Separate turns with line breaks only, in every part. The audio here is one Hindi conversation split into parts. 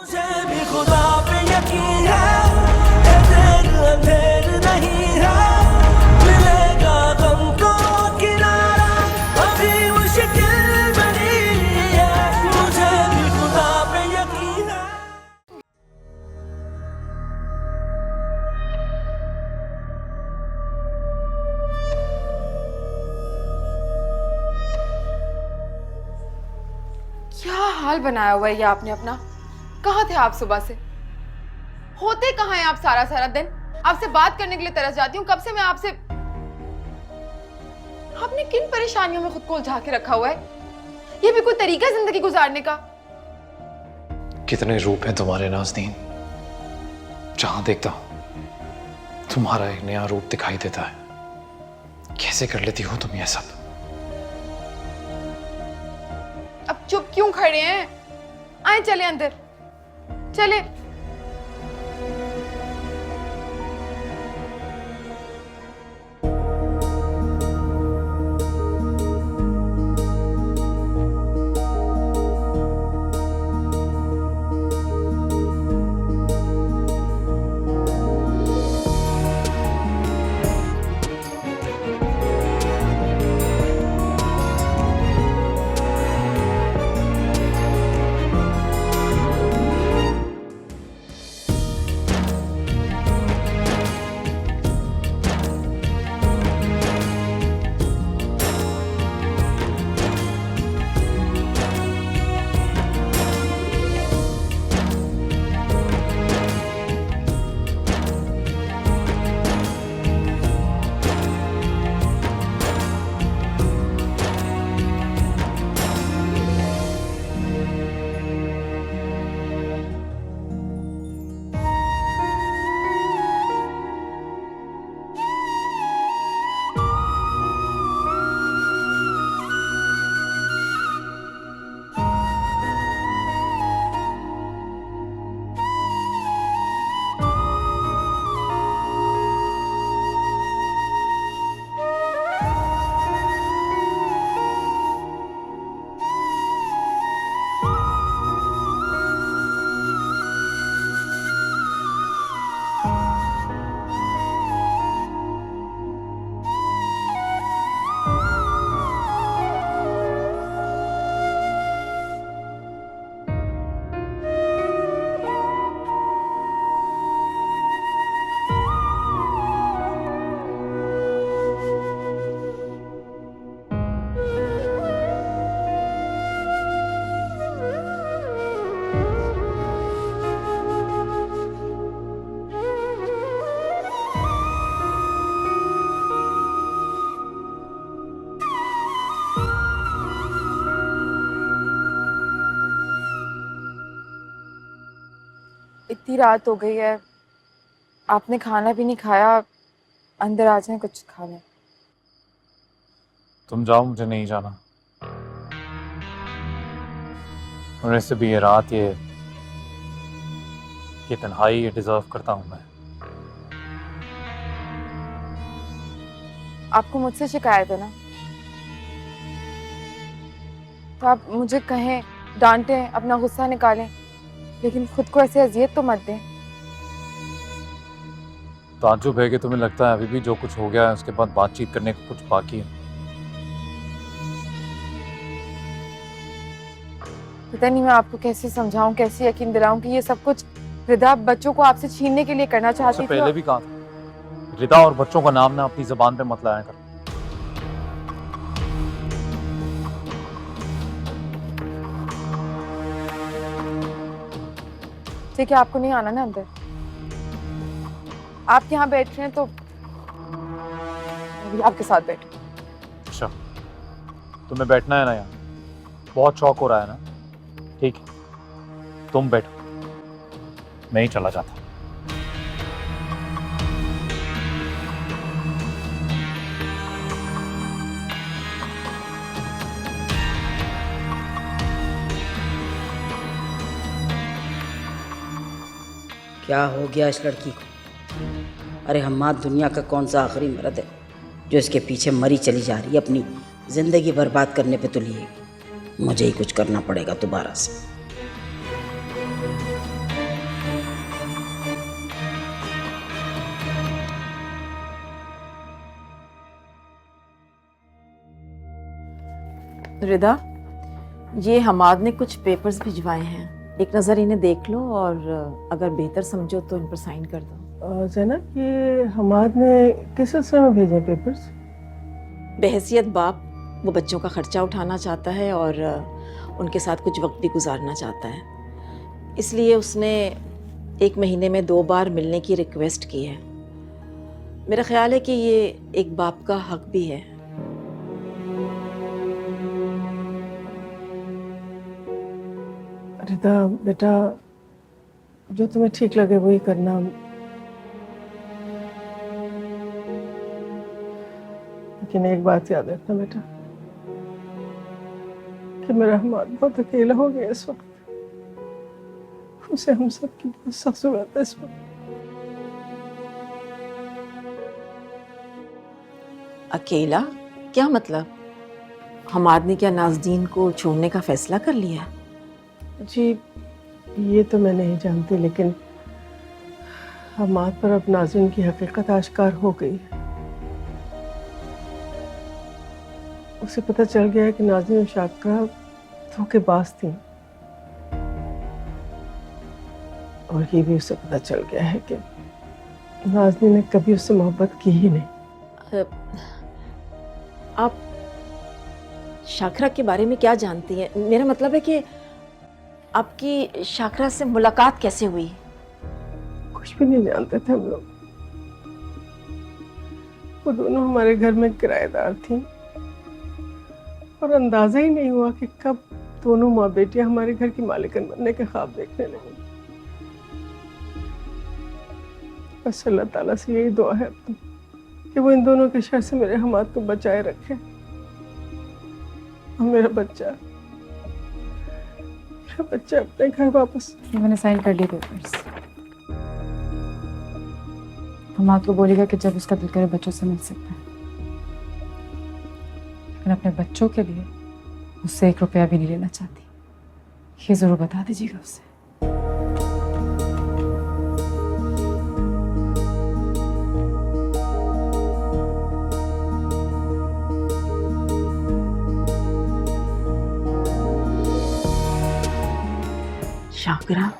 मुझे भी खुदा पे यकीन है, ये देर अंधेर नहीं है, मिलेगा गम को किनारा, अभी मुश्किल बनी है, मुझे भी खुदा पे यकीन है।
क्या हाल बनाया हुआ है ये आपने अपना। कहाँ थे आप सुबह से? होते कहाँ हैं आप सारा सारा दिन? आपसे बात करने के लिए तरस जाती हूँ। कब से मैं आपसे। आपने किन परेशानियों में खुद को उलझा के रखा हुआ है? ये भी कोई तरीका है जिंदगी गुजारने का?
कितने रूप हैं तुम्हारे नाज़नीन, जहां देखता हूं तुम्हारा एक नया रूप दिखाई देता है। कैसे कर लेती हो तुम ये सब?
अब चुप क्यों खड़े हैं? आए चले अंदर, चले। इतनी रात हो गई है, आपने खाना भी नहीं खाया। अंदर आ जाए, कुछ खा लें।
तुम जाओ, मुझे नहीं जाना। और ऐसे भी ये रात, ये तन्हाई, ये डिजर्व करता हूं मैं।
आपको मुझसे शिकायत है ना, तो आप मुझे कहें, डांटें, अपना गुस्सा निकालें, लेकिन खुद को ऐसे अजियत तो मत दें।
ताज्जुब है कि तुम्हें लगता है अभी भी जो कुछ हो गया है उसके बाद बातचीत करने को कुछ बाकी है।
पता नहीं मैं आपको कैसे समझाऊं, कैसे यकीन दिलाऊं कि ये सब कुछ रिदा बच्चों को आपसे छीनने के लिए करना चाहती थी।
पहले भी कहा था, रिदा और बच्चों का नाम ना अपनी जबान पे मत लाया कर।
ठीक है, आपको नहीं आना ना अंदर। आप यहाँ बैठ रहे हैं तो मैं भी आपके साथ बैठ।
अच्छा, तुम्हें बैठना है ना यहाँ? बहुत शौक हो रहा है ना? ठीक है, तुम बैठो, मैं ही चला जाता।
क्या हो गया इस लड़की को? अरे हम्माद दुनिया का कौन सा आखिरी मर्द है जो इसके पीछे मरी चली जा रही है, अपनी ज़िंदगी बर्बाद करने पे तुली है। मुझे ही कुछ करना पड़ेगा दोबारा से।
रिदा, ये हमाद ने कुछ पेपर्स भिजवाए हैं, एक नज़र इन्हें देख लो और अगर बेहतर समझो तो इन पर साइन कर दो।
जैनब, ये हमाद ने किस सिलसिले में भेजे पेपर्स?
बहैसियत बाप वो बच्चों का खर्चा उठाना चाहता है और उनके साथ कुछ वक्त भी गुजारना चाहता है, इसलिए उसने 1 महीने में 2 बार मिलने की रिक्वेस्ट की है। मेरा ख्याल है कि ये एक बाप का हक भी है।
रिदा बेटा, जो तुम्हें ठीक लगे वही करना। लेकिन एक बात याद रखना बेटा कि मेरा हमाद बहुत अकेला हो गया इस वक्त। उसे हम सब की बहुत सख्त जरूरत है इस वक्त।
अकेला? क्या मतलब? हमाद ने क्या नाज़दीन को छोड़ने का फैसला कर लिया?
जी ये तो मैं नहीं जानती, लेकिन हमाद पर अब नाज़रीन की हकीकत आश्कार हो गई है। उसे पता चल गया है कि नाज़रीन और शाकरा धोखेबाज थी, और ये भी उसे पता चल गया है कि नाज़रीन ने कभी उससे मोहब्बत की ही नहीं।
आप शाकरा के बारे में क्या जानती हैं? मेरा मतलब है कि आपकी शाकरा से मुलाकात कैसे हुई?
कुछ भी नहीं जानते थे हम लोग। वो दोनों हमारे घर में किराएदार थी, और अंदाजा ही नहीं हुआ कि कब दोनों माँ बेटियां हमारे घर की मालिकन बनने के ख्वाब देखने लगी। बस अल्लाह ताला से यही दुआ है अपनी कि वो इन दोनों के शर से मेरे हमाद को बचाए रखे, और मेरा बच्चा अपने घर वापस।
ये मैंने साइन कर लिए पेपर्स। हमाद को बोलेगा कि जब उसका दिल करे बच्चों से मिल सकता है, लेकिन अपने बच्चों के लिए उससे 1 रुपया भी नहीं लेना चाहती। ये जरूर बता दीजिएगा उसे।
शाकरा,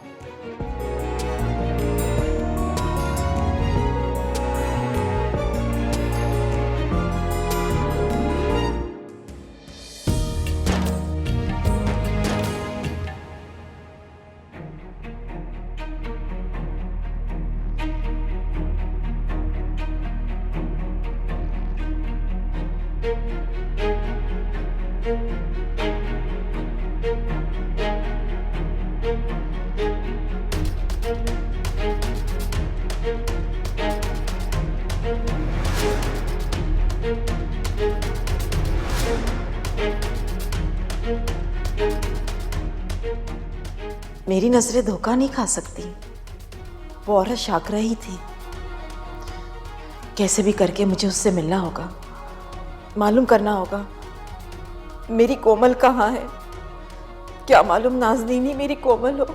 मेरी नजरें धोखा नहीं खा सकती। वो औरत शाकरा ही थी। कैसे भी करके मुझे उससे मिलना होगा, मालूम करना होगा मेरी कोमल कहाँ है। क्या मालूम नाज़नीन ही मेरी कोमल हो।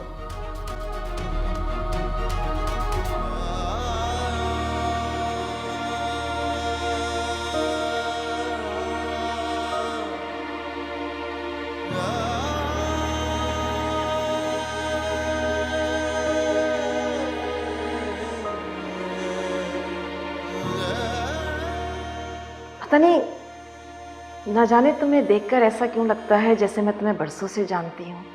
पता नहीं, ना जाने तुम्हें देखकर ऐसा क्यों लगता है जैसे मैं तुम्हें बरसों से जानती हूँ।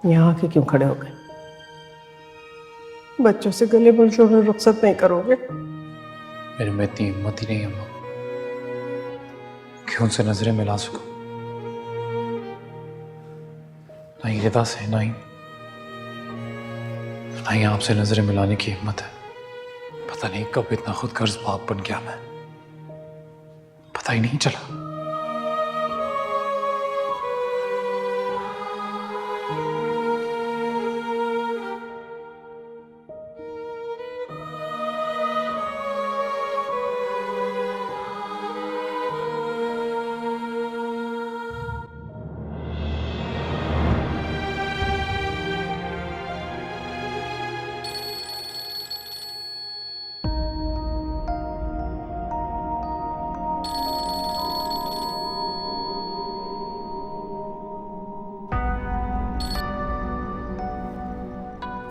यहाँ के क्यों खड़े हो गए? बच्चों से गले मिलकर रुखसत नहीं करोगे?
मेरे में इतनी हिम्मत ही नहीं है अम्मा कि उनसे नजरें मिला सकूं। ना ही रिदा से, ना ही आपसे नजरें मिलाने की हिम्मत है। पता नहीं कब इतना खुद गर्ज बाप बन गया मैं, पता ही नहीं चला।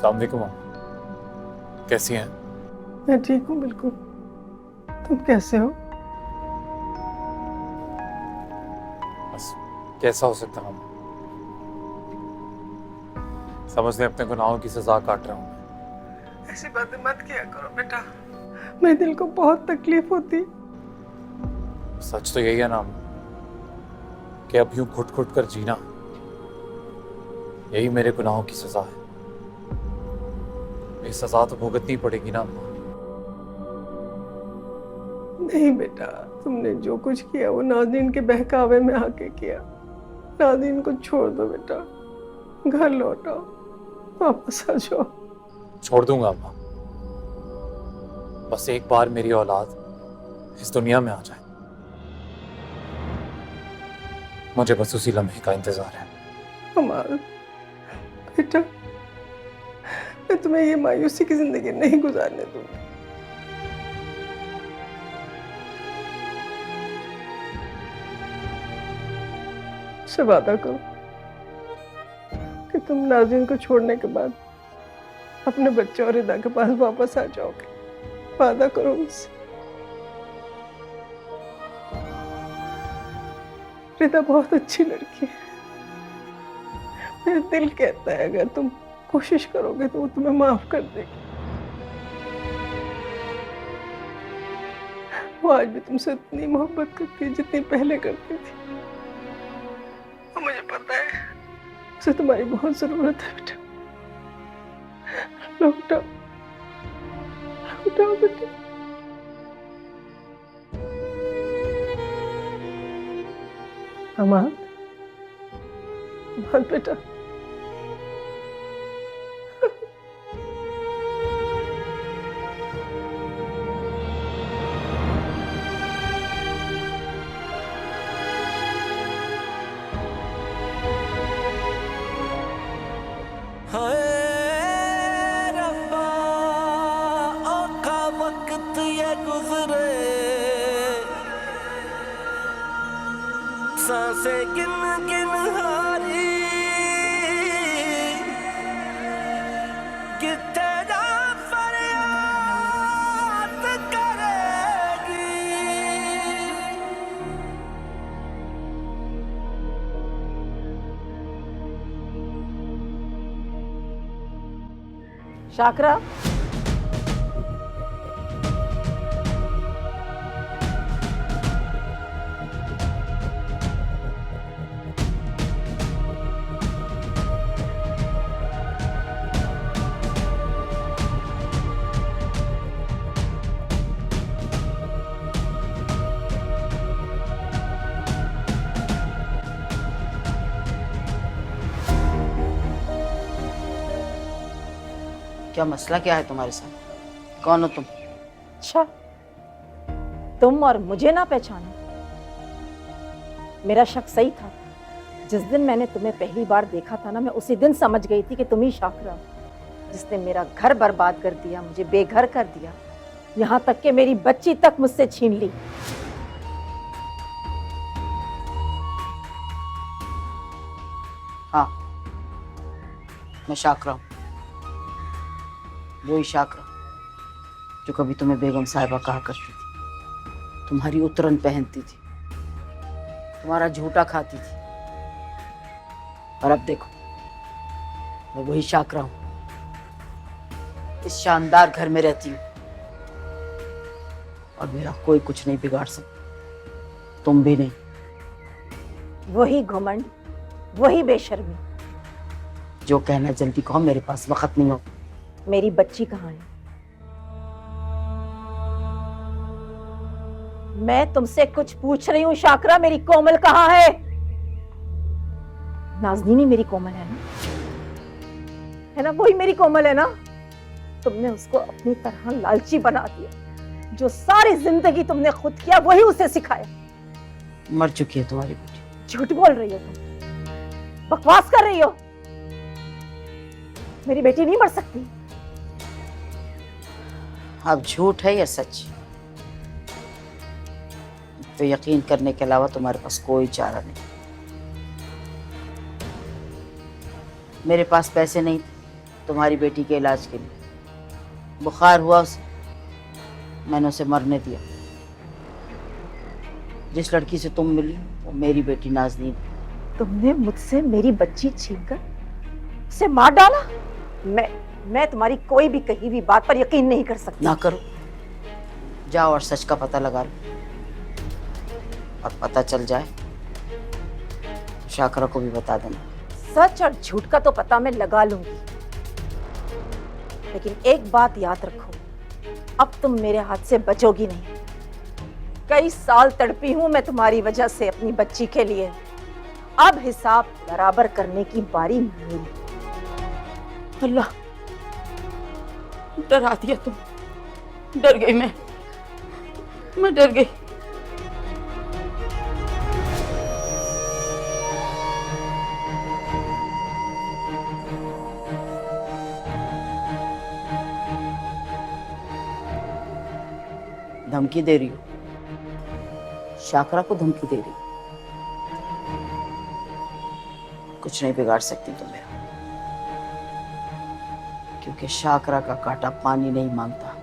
अस्सलाम वालेकुम। कैसी हैं?
मैं ठीक हूँ बिल्कुल। तुम कैसे हो?
बस कैसा हो सकता हूँ? समझ लें अपने गुनाहों की सजा काट रहा हूँ।
ऐसी बातें मत किया करो बेटा, मेरे दिल को बहुत तकलीफ होती।
सच तो यही है ना कि अब यूं घुट घुट कर जीना, यही मेरे गुनाहों की सजा है। ये सजा तो भुगतनी पड़ेगी ना अम्मा।
नहीं बेटा, तुमने जो कुछ किया वो नाज़नीन के बहकावे में आके किया। नाज़नीन को छोड़ दो बेटा, घर लौटो, वापस आ जाओ।
छोड़ दूंगा अम्मा, बस एक बार मेरी औलाद इस दुनिया में आ जाए। मुझे बस उसी लम्हे का इंतजार है।
कमाल बेटा, मैं तुम्हें ये मायूसी की जिंदगी नहीं गुजारने दूंगी। से वादा करो कि तुम नाज़रीन को छोड़ने के बाद अपने बच्चे और रिदा के पास वापस आ जाओगे। वादा करो मुझसे। रिदा बहुत अच्छी लड़की है। मेरा दिल कहता है अगर तुम कोशिश करोगे तो वो तुम्हें माफ कर देगी। वो आज भी तुमसे इतनी मोहब्बत करती है जितनी पहले करती थी। और मुझे पता है उसे तुम्हारी बहुत जरूरत है बेटा। लौटाओ, लौटाओ बेटा। अमाद, अमाद बेटा।
हाय रब्बा, औखा वक्त ये गुजरे, सांसें गिन गिन हारी, कितने जा फरियाद करेगी।
शाकरा,
क्या मसला क्या है तुम्हारे साथ? कौन हो तुम?
अच्छा, तुम और मुझे ना पहचानो? मेरा शक सही था। जिस दिन मैंने तुम्हें पहली बार देखा था ना, मैं उसी दिन समझ गई थी कि तुम ही शाकरा जिसने मेरा घर बर्बाद कर दिया, मुझे बेघर कर दिया, यहाँ तक कि मेरी बच्ची तक मुझसे छीन ली।
हाँ, मैं शाकरा हूँ, वही शाकरा जो कभी तुम्हें बेगम साहिबा कहा करती थी, तुम्हारी उतरन पहनती थी, तुम्हारा झूठा खाती थी। और अब देखो, मैं वही शाकरा हूँ, इस शानदार घर में रहती हूँ और मेरा कोई कुछ नहीं बिगाड़ सकता, तुम भी नहीं।
वही घमंड, वही बेशर्मी।
जो कहना जल्दी कहो, मेरे पास वक्त नहीं हो।
मेरी बच्ची कहाँ है? मैं तुमसे कुछ पूछ रही हूँ शाकरा, मेरी कोमल कहाँ है? नाज़नीन ही मेरी कोमल है ना? है ना, वही मेरी कोमल है ना? तुमने उसको अपनी तरह लालची बना दिया। जो सारी जिंदगी तुमने खुद किया वही उसे सिखाया।
मर चुकी है तुम्हारी बेटी।
झूठ बोल रही हो तुम, बकवास कर रही हो। मेरी बेटी नहीं मर सकती।
अब झूठ है या सच, तो यकीन करने के अलावा तुम्हारे पास कोई चारा नहीं। मेरे पास पैसे नहीं थे तुम्हारी बेटी के इलाज के लिए। बुखार हुआ उसे, मैंने उसे मरने दिया। जिस लड़की से तुम मिली वो मेरी बेटी नाज़नीन।
तुमने मुझसे मेरी बच्ची छीनकर उसे मार डाला? मैं तुम्हारी कोई भी कही हुई बात पर यकीन नहीं कर सकती।
ना करो, जाओ और सच का पता लगा लो, और पता चल जाए तो शाकरा को भी बता देना।
सच और झूठ का तो पता मैं लगा लूंगी, लेकिन एक बात याद रखो, अब तुम मेरे हाथ से बचोगी नहीं। कई साल तड़पी हूं मैं तुम्हारी वजह से अपनी बच्ची के लिए। अब हिसाब बराबर करने की बारी मेरी।
अल्लाह, डरा दिया तुम। डर गई मैं डर गई। धमकी दे रही हो? शाकरा को धमकी दे रही हो? कुछ नहीं बिगाड़ सकती तुम मेरा, क्योंकि शाकरा का कांटा पानी नहीं मांगता।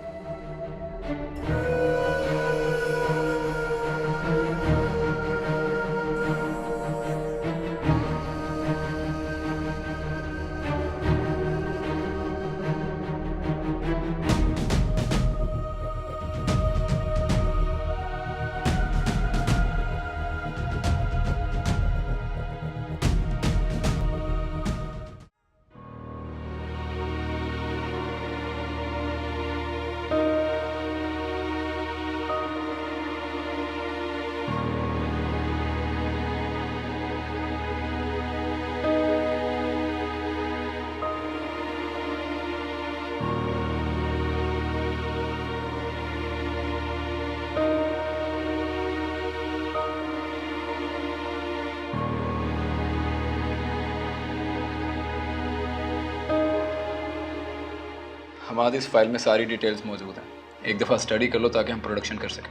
हमारी इस फाइल में सारी डिटेल्स मौजूद हैं। एक दफ़ा स्टडी कर लो ताकि हम प्रोडक्शन कर सकें।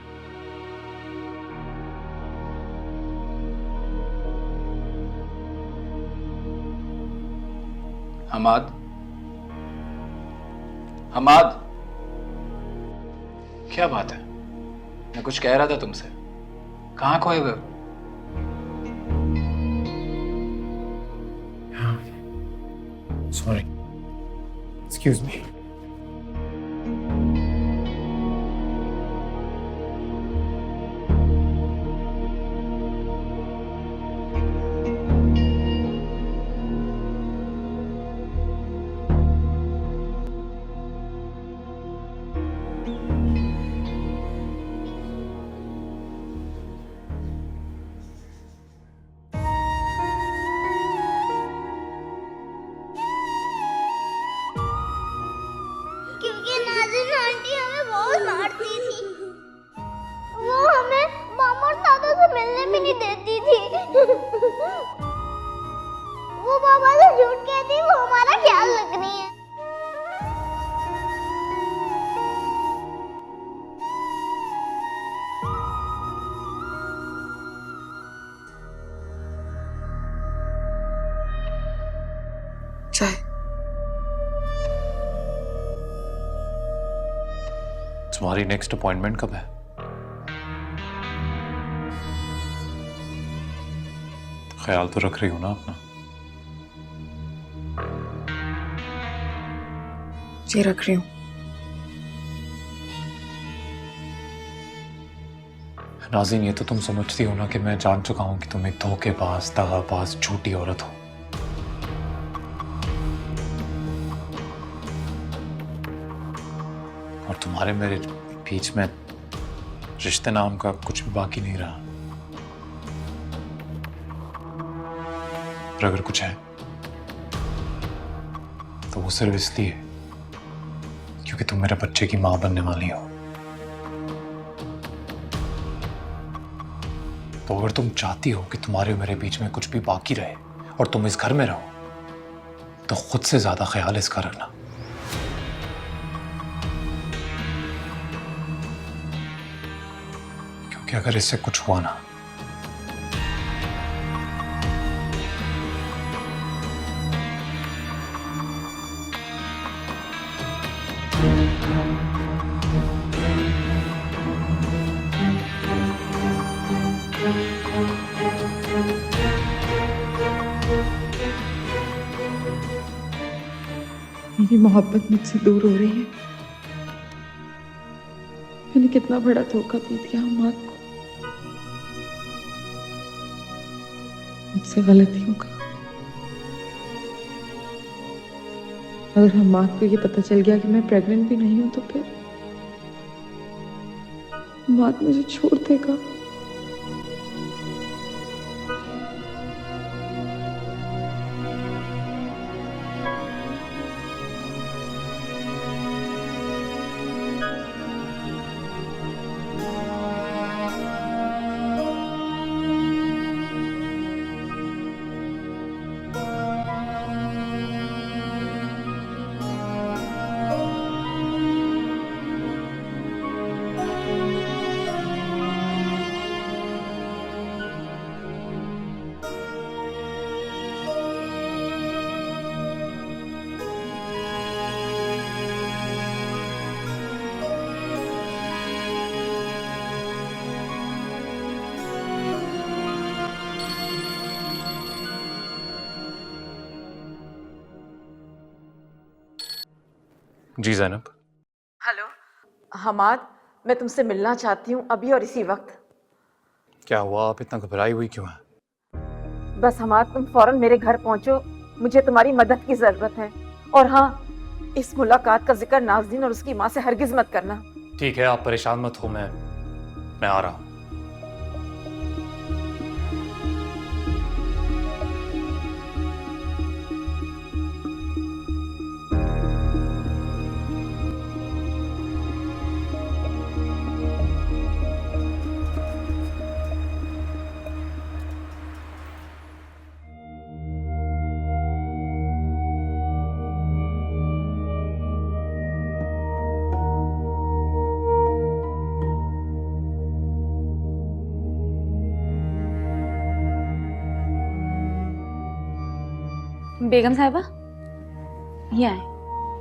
हमाद, हमाद, क्या बात है? मैं कुछ कह रहा था तुमसे, कहाँ खोए हुए हो?
Sorry, excuse me.
क्योंकि नाज़रीन आंटी हमें बहुत मारती थी। वो हमें मामा और दादा से मिलने भी नहीं देती थी। वो पापा से झूठ कहती वो हमारा ख्याल रख रही है।
चाय।
तुम्हारी नेक्स्ट अपॉइंटमेंट कब है? ख्याल तो रख रही हो ना अपना?
जी रख रही हूँ।
नाज़रीन, ये तो तुम समझती हो ना कि मैं जान चुका हूं कि तुम एक धोखेबाज, दगाबाज, झूठी औरत हो। और तुम्हारे मेरे बीच में रिश्ते नाम का कुछ भी बाकी नहीं रहा। और अगर कुछ है तो वो सिर्फ इसलिए क्योंकि तुम मेरे बच्चे की मां बनने वाली हो। तो अगर तुम चाहती हो कि तुम्हारे मेरे बीच में कुछ भी बाकी रहे और तुम इस घर में रहो, तो खुद से ज्यादा ख्याल इसका रखना। क्योंकि अगर इससे कुछ हुआ ना,
मेरी मोहब्बत मुझसे दूर हो रही है। मैंने कितना बड़ा धोखा दे दिया हमाद को। मुझसे गलती होगा। अगर हमाद को ये पता चल गया कि मैं प्रेग्नेंट भी नहीं हूं तो फिर हमाद मुझे छोड़ देगा।
जी ज़ैनब।
हेलो हमाद, मैं तुमसे मिलना चाहती हूँ अभी और इसी वक्त।
क्या हुआ, आप इतना घबराई हुई क्यों हैं?
बस हमाद, तुम फौरन मेरे घर पहुंचो, मुझे तुम्हारी मदद की जरूरत है। और हाँ, इस मुलाकात का जिक्र नाज़नीन और उसकी माँ से हरगिज मत करना।
ठीक है, आप परेशान मत हो, मैं आ रहा हूँ।
बेगम साहिबा, ये आए।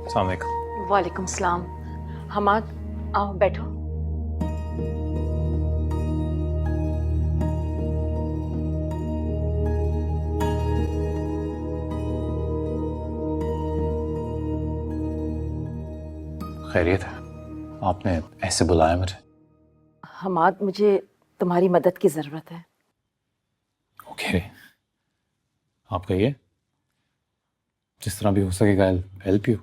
अस्सलाम वालेकुम।
वालेकुम सलाम। हमाद, आओ बैठो।
खैरियत है? आपने ऐसे बुलाया मुझे?
हमाद, मुझे तुम्हारी मदद की जरूरत है।
ओके, आप कहिए, जिस तरह भी हो सकेगा हेल्प यू।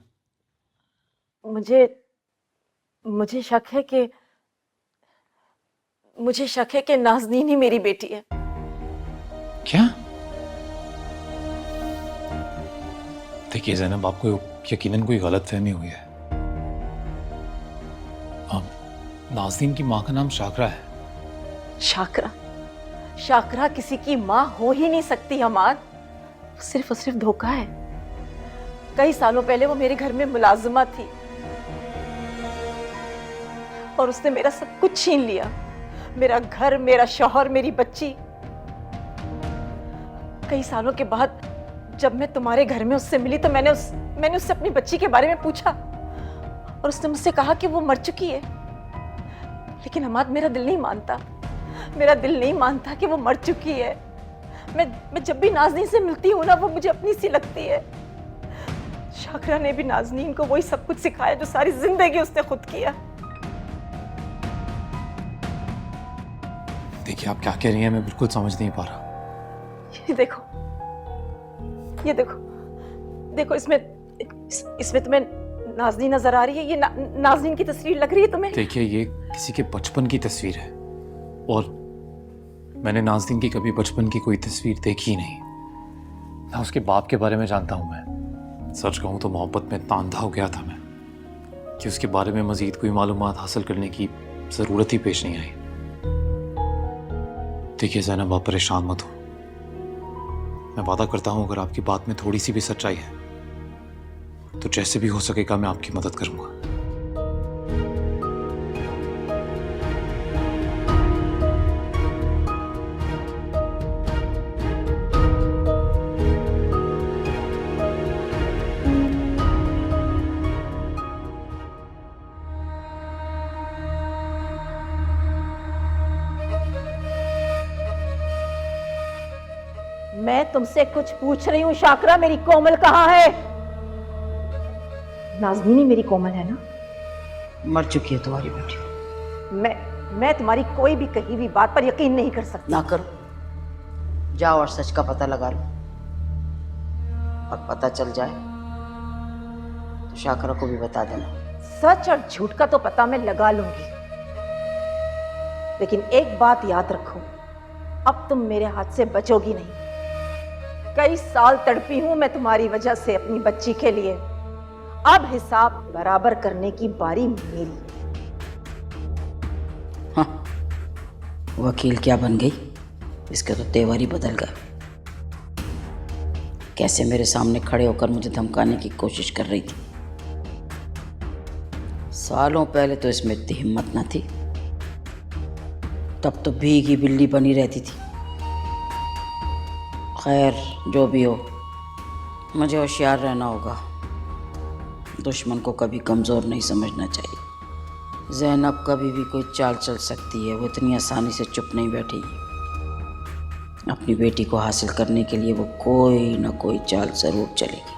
मुझे शक है कि नाज़नीन ही मेरी बेटी है।
क्या? देखिए ज़ैनब, आपको यकीनन कोई गलतफहमी हुई है। नाज़नीन की माँ का नाम शाकरा है।
शाकरा किसी की माँ हो ही नहीं सकती हमाद। सिर्फ और सिर्फ धोखा है। कई सालों पहले वो मेरे घर में मुलाजिमा थी और उसने मेरा सब कुछ छीन लिया, मेरा घर, मेरा शौहर, मेरी बच्ची। कई सालों के बाद जब मैं तुम्हारे घर में उससे मिली तो मैंने उससे अपनी बच्ची के बारे में पूछा और उसने मुझसे कहा कि वो मर चुकी है। लेकिन हमाद, मेरा दिल नहीं मानता कि वो मर चुकी है। मैं जब भी नाज़नीन से मिलती हूँ ना, वो मुझे अपनी सी लगती है। शाकरा ने भी नाज़नीन को वही सब कुछ सिखाया जो सारी जिंदगी उसने खुद किया।
देखिए, आप क्या कह रही हैं, मैं बिल्कुल समझ नहीं पा रहा।
ये देखो, इसमें तुम्हें नाज़नीन नजर आ रही है? ये नाज़नीन की तस्वीर लग रही है तुम्हें?
देखिए, ये किसी के बचपन की तस्वीर है और मैंने नाज़नीन की कभी बचपन की कोई तस्वीर देखी ही नहीं। ना उसके बाप के बारे में जानता हूं मैं। सच कहूं तो मोहब्बत में इतना अंधा हो गया था मैं कि उसके बारे में मजीद कोई मालूमात हासिल करने की ज़रूरत ही पेश नहीं आई। देखिए ज़ैनब, आप परेशान मत हो। मैं वादा करता हूं, अगर आपकी बात में थोड़ी सी भी सच्चाई है तो जैसे भी हो सकेगा मैं आपकी मदद करूंगा।
मैं तुमसे कुछ पूछ रही हूँ शाकरा, मेरी कोमल कहाँ है? नाज़नीन ही मेरी कोमल है ना।
मर चुकी है तुम्हारी बेटी।
मैं तुम्हारी कोई भी कही हुई बात पर यकीन नहीं कर सकती।
ना करो, जाओ और सच का पता लगा लो, और पता चल जाए तो शाकरा को भी बता देना।
सच और झूठ का तो पता मैं लगा लूंगी, लेकिन एक बात याद रखो, अब तुम मेरे हाथ से बचोगी नहीं। कई साल तड़पी हूं मैं तुम्हारी वजह से अपनी बच्ची के लिए। अब हिसाब बराबर करने की बारी मेरी।
हाँ, वकील क्या बन गई, इसके तो तेवर ही बदल गए। कैसे मेरे सामने खड़े होकर मुझे धमकाने की कोशिश कर रही थी। सालों पहले तो इसमें इतनी हिम्मत न थी, तब तो भीगी बिल्ली बनी रहती थी। खैर जो भी हो, मुझे होशियार रहना होगा। दुश्मन को कभी कमज़ोर नहीं समझना चाहिए। ज़ैनब कभी भी कोई चाल चल सकती है, वो इतनी आसानी से चुप नहीं बैठेगी। अपनी बेटी को हासिल करने के लिए वो कोई ना कोई चाल ज़रूर चलेगी।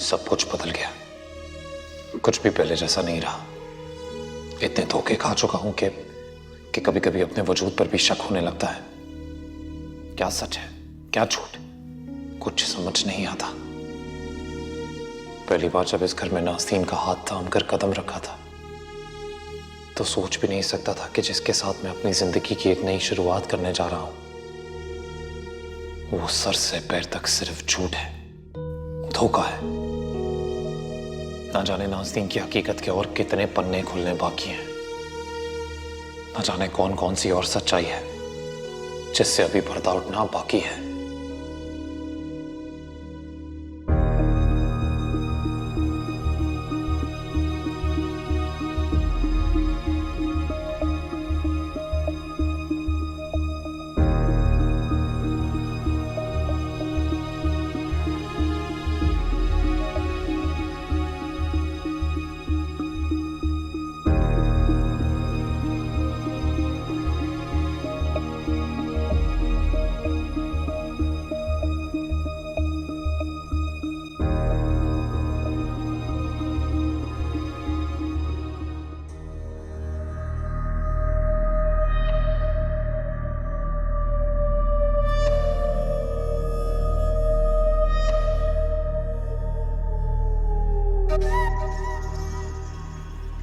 सब कुछ बदल गया, कुछ भी पहले जैसा नहीं रहा। इतने धोखे खा चुका हूं कि कभी कभी अपने वजूद पर भी शक होने लगता है। क्या सच है, क्या झूठ, कुछ समझ नहीं आता। पहली बार जब इस घर में नाज़नीन का हाथ थाम कर कदम रखा था, तो सोच भी नहीं सकता था कि जिसके साथ मैं अपनी जिंदगी की एक नई शुरुआत करने जा रहा हूं, वो सर से पैर तक सिर्फ झूठ है, धोखा है। ना जाने नाज़नीन की हकीकत के और कितने पन्ने खुलने बाकी हैं। ना जाने कौन कौन सी और सच्चाई है जिससे अभी पर्दा उठना बाकी है।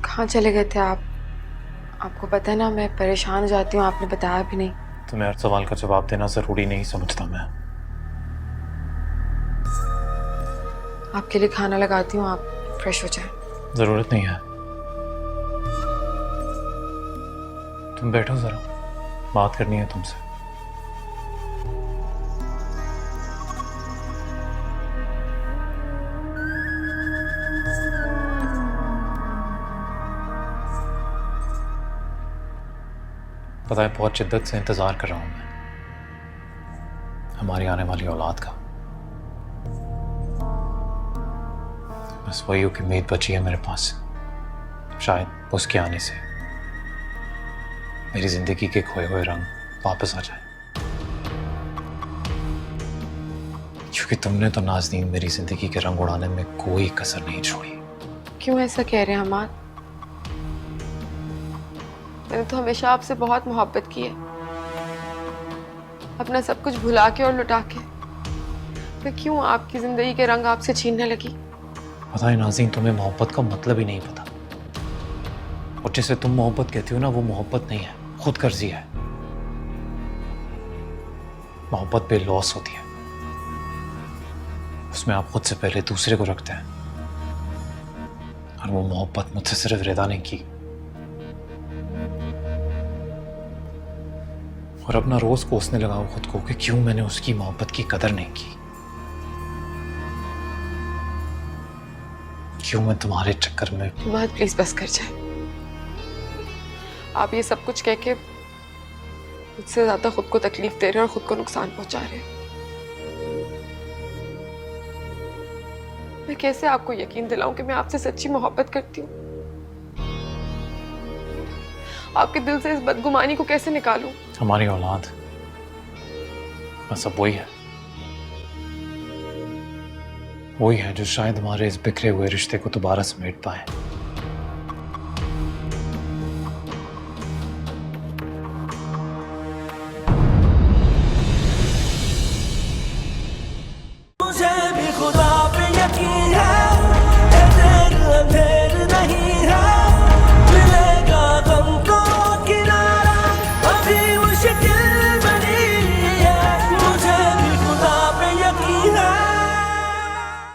कहाँ चले गए थे आप? आपको पता है ना मैं परेशान हो जाती हूँ, आपने बताया भी नहीं।
तुम्हें हर सवाल का जवाब देना जरूरी नहीं समझता मैं।
आपके लिए खाना लगाती हूँ, आप फ्रेश हो जाए।
जरूरत नहीं है, तुम बैठो जरा, बात करनी है तुमसे। पता है बहुत शिद्दत से इंतजार कर रहा हूं मैं हमारी आने वाली औलाद का। बस वही की उम्मीद बची है मेरे पास, शायद उसके आने से मेरी जिंदगी के खोए हुए रंग वापस आ जाए। क्योंकि तुमने तो नाज़नीन मेरी जिंदगी के रंग उड़ाने में कोई कसर नहीं छोड़ी।
क्यों ऐसा कह रहे हैं हमार? मैंने तो हमेशा आपसे बहुत मोहब्बत की है, अपना सब कुछ भुला के और लुटा के। मैं क्यों आपकी जिंदगी के रंग आपसे छीनने लगी?
पता है नाज़नीन, तुम्हें मोहब्बत का मतलब ही नहीं पता। और जिसे तुम मोहब्बत कहती हो ना, वो मोहब्बत नहीं है, खुद गर्जी है। मोहब्बत बेलौस होती है, उसमें आप खुद से पहले दूसरे को रखते हैं। और वो मोहब्बत मुझसे सिर्फ रिदा ने की, और अपना रोज कोसने लगा हूं खुद को कि क्यों मैंने उसकी मोहब्बत की कदर नहीं की, क्यों मैं तुम्हारे चक्कर में।
बात प्लीज बस कर जाए। आप ये सब कुछ कह के मुझसे ज्यादा खुद को तकलीफ दे रहे हैं और खुद को नुकसान पहुंचा रहे हैं। मैं कैसे आपको यकीन दिलाऊं कि मैं आपसे सच्ची मोहब्बत करती हूँ? आपके दिल से इस बदगुमानी को कैसे निकालूं?
हमारी औलाद बस अब वही है जो शायद हमारे इस बिखरे हुए रिश्ते को दोबारा समेट पाए।